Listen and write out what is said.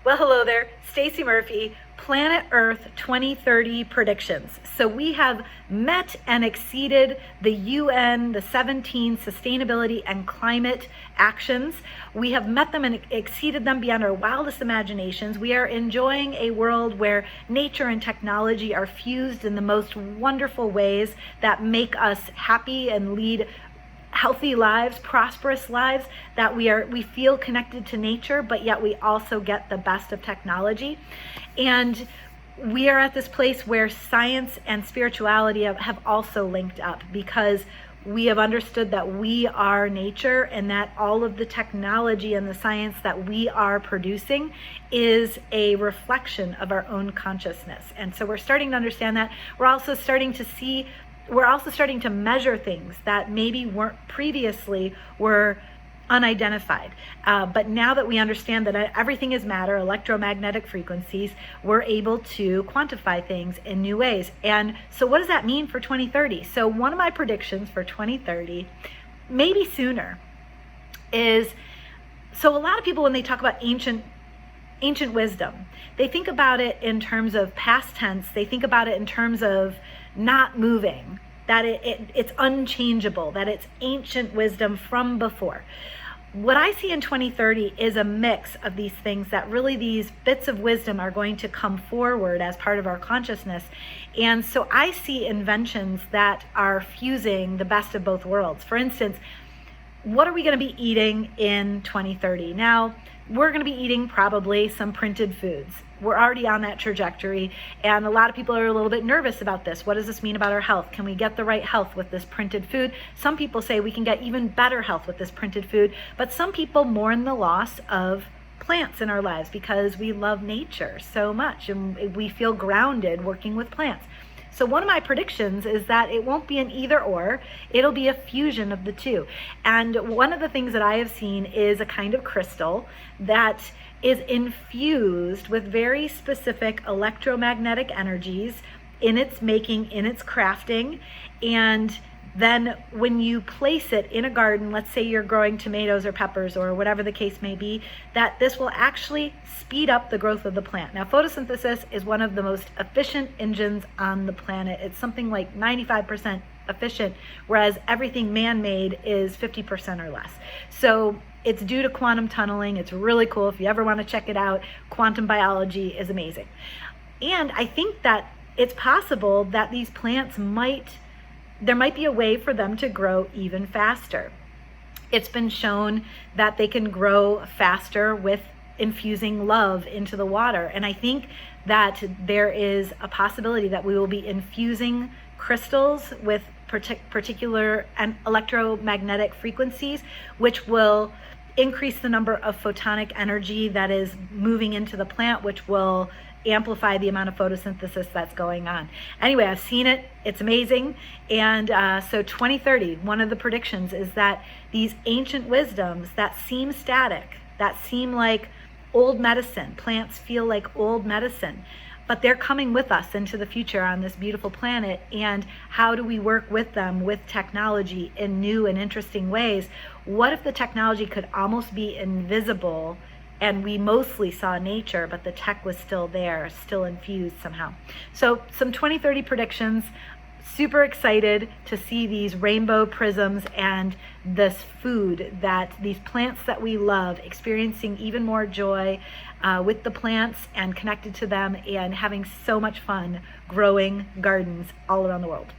Well, hello there, Stacy Murphy, Planet Earth 2030 predictions. So we have met and exceeded the UN, the 17 sustainability and climate actions. We have met them and exceeded them beyond our wildest imaginations. We are enjoying a world where nature and technology are fused in the most wonderful ways that make us happy and lead healthy lives, prosperous lives, that we feel connected to nature, but yet we also get the best of technology. And we are at this place where science and spirituality have also linked up, because we have understood that we are nature, and that all of the technology and the science that we are producing is a reflection of our own consciousness. And so we're starting to understand that. We're also starting to measure things that maybe weren't previously were unidentified. But now that we understand that everything is matter, electromagnetic frequencies, we're able to quantify things in new ways. And so what does that mean for 2030? So one of my predictions for 2030, maybe sooner, is, so a lot of people, when they talk about ancient wisdom, they think about it in terms of past tense. They think about it in terms of not moving, that it's unchangeable, that it's ancient wisdom from before. What I see in 2030 is a mix of these things, that really these bits of wisdom are going to come forward as part of our consciousness. And so I see inventions that are fusing the best of both worlds. For instance, what are we going to be eating in 2030? Now, we're going to be eating probably some printed foods. We're already on that trajectory, and a lot of people are a little bit nervous about this. What does this mean about our health? Can we get the right health with this printed food? Some people say we can get even better health with this printed food, but some people mourn the loss of plants in our lives because we love nature so much and we feel grounded working with plants. So one of my predictions is that it won't be an either or, it'll be a fusion of the two. And one of the things that I have seen is a kind of crystal that is infused with very specific electromagnetic energies in its making, in its crafting. And then when you place it in a garden, let's say you're growing tomatoes or peppers or whatever the case may be, that this will actually speed up the growth of the plant. Now, photosynthesis is one of the most efficient engines on the planet. It's something like 95% efficient, whereas everything man-made is 50% or less. So it's due to quantum tunneling. It's really cool. If you ever want to check it out, quantum biology is amazing. And I think that it's possible that these plants there might be a way for them to grow even faster. It's been shown that they can grow faster with infusing love into the water. And I think that there is a possibility that we will be infusing crystals with particular and electromagnetic frequencies, which will increase the number of photonic energy that is moving into the plant, which will amplify the amount of photosynthesis that's going on. Anyway, I've seen it. It's amazing. And so 2030, one of the predictions is that these ancient wisdoms that seem static, that seem like old medicine, plants feel like old medicine, but they're coming with us into the future on this beautiful planet. And how do we work with them, with technology, in new and interesting ways? What if the technology could almost be invisible, and we mostly saw nature, but the tech was still there, still infused somehow? So some 2030 predictions. Super excited to see these rainbow prisms and this food, that these plants that we love, experiencing even more joy with the plants and connected to them, and having so much fun growing gardens all around the world.